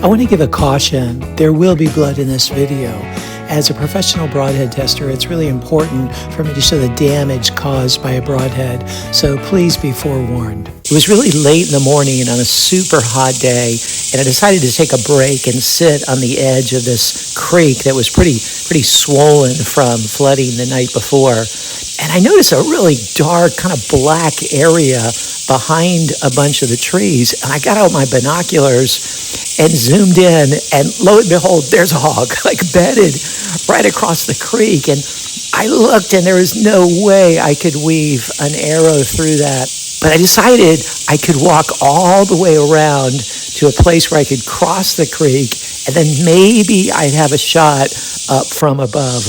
want to give a caution. There will be blood in this video. As a professional broadhead tester, it's really important for me to show the damage caused by a broadhead, so please be forewarned. It was really late in the morning and on a super hot day, and I decided to take a break and sit on the edge of this creek that was pretty swollen from flooding the night before. And I noticed a really dark, kind of black area behind a bunch of the trees. And I got out my binoculars and zoomed in, and lo and behold, there's a hog, like bedded right across the creek. And I looked, and there was no way I could weave an arrow through that. But I decided I could walk all the way around to a place where I could cross the creek, and then maybe I'd have a shot up from above.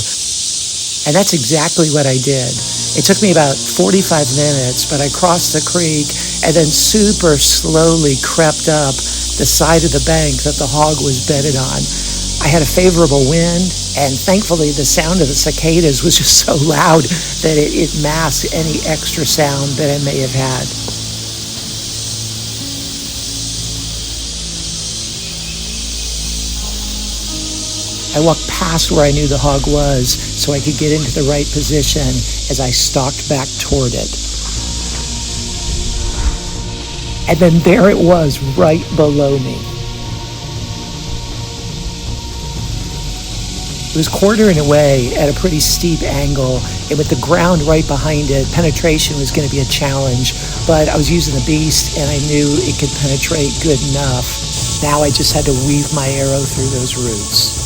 And that's exactly what I did. It took me about 45 minutes, but I crossed the creek and then super slowly crept up the side of the bank that the hog was bedded on. I had a favorable wind, and thankfully the sound of the cicadas was just so loud that it masked any extra sound that I may have had. I walked past where I knew the hog was so I could get into the right position as I stalked back toward it. And then there it was, right below me. It was quartering away at a pretty steep angle, and with the ground right behind it, penetration was going to be a challenge, but I was using the beast and I knew it could penetrate good enough. Now I just had to weave my arrow through those roots.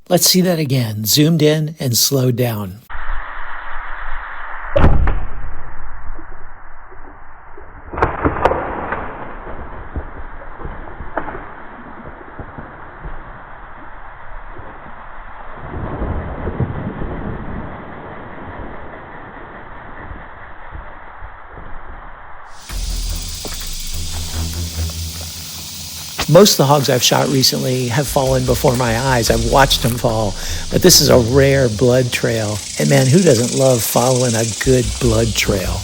Let's see that again, zoomed in and slowed down. Most of the hogs I've shot recently have fallen before my eyes. I've watched them fall, but this is a rare blood trail. And man, who doesn't love following a good blood trail?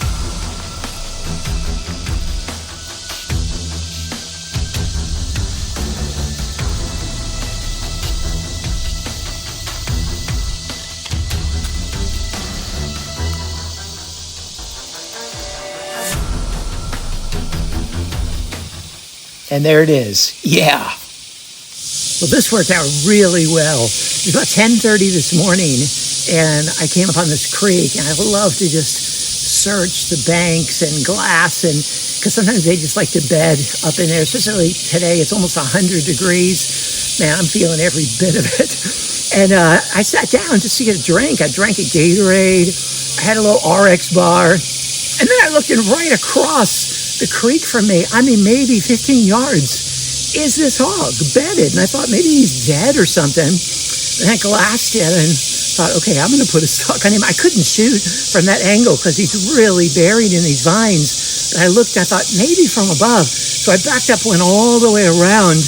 And there it is. Yeah. Well, this worked out really well. It was about 10:30 this morning, and I came upon this creek, and I love to just search the banks and glass, and because sometimes they just like to bed up in there, especially today. It's almost 100 degrees. Man, I'm feeling every bit of it. And I sat down just to get a drink. I drank a Gatorade. I had a little RX bar. And then I looked, and right across the creek from me, I mean, maybe 15 yards, is this hog bedded. And I thought maybe he's dead or something. And I glassed it and thought, okay, I'm going to put a stalk on him. I couldn't shoot from that angle because he's really buried in these vines. And I looked, and I thought, maybe from above. So I backed up, went all the way around,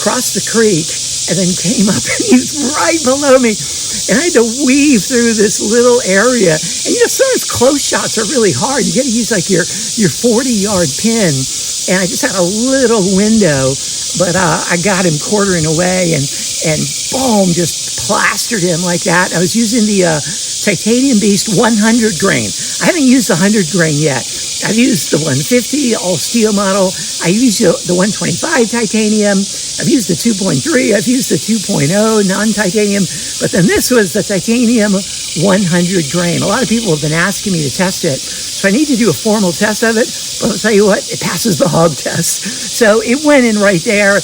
crossed the creek, and then came up, and he was right below me. And I had to weave through this little area. And sometimes close shots are really hard. You got to use like your 40-yard pin. And I just had a little window, but I got him quartering away, and boom, just plastered him like that. I was using the Titanium Beast 100 grain. I haven't used the 100 grain yet. I've used the 150 all steel model. I used the 125 titanium. I've used the 2.3. I've used the 2.0 non-titanium. But then this was the titanium 100 grain. A lot of people have been asking me to test it. So I need to do a formal test of it. But I'll tell you what, it passes the hog test. So it went in right there.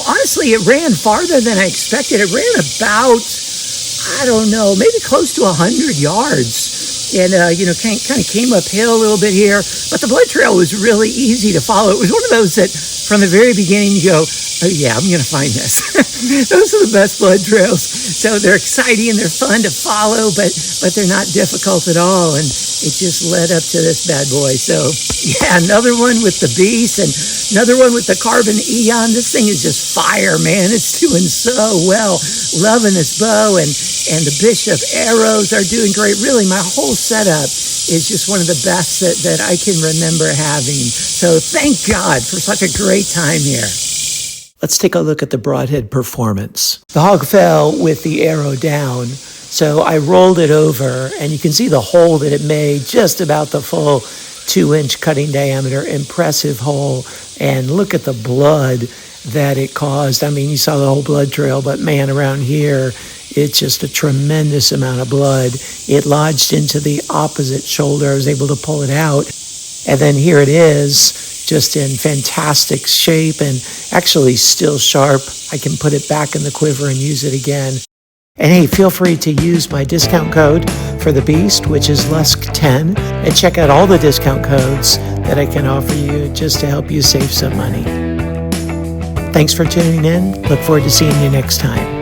Honestly, it ran farther than I expected. It ran about, I don't know, maybe close to 100 yards. And, kind of came uphill a little bit here. But the blood trail was really easy to follow. It was one of those that from the very beginning you go, oh yeah, I'm going to find this. Those are the best blood trails. So they're exciting and they're fun to follow, but they're not difficult at all. And it just led up to this bad boy. So yeah, another one with the beast. And Another one with the carbon Eon. This thing is just fire, man. It's doing so well. Loving this bow, and the Bishop arrows are doing great. Really, my whole setup is just one of the best that I can remember having. So thank God for such a great time here. Let's take a look at the Broadhead performance. The hog fell with the arrow down, so I rolled it over, and you can see the hole that it made, just about the full 2-inch cutting diameter. Impressive hole, and look at the blood that it caused. I mean, you saw the whole blood trail, but man, around here, it's just a tremendous amount of blood. It lodged into the opposite shoulder. I was able to pull it out, and then here it is, just in fantastic shape and actually still sharp. I can put it back in the quiver and use it again. And hey, feel free to use my discount code for the beast, which is LUSK10, and check out all the discount codes that I can offer you just to help you save some money. Thanks for tuning in. Look forward to seeing you next time.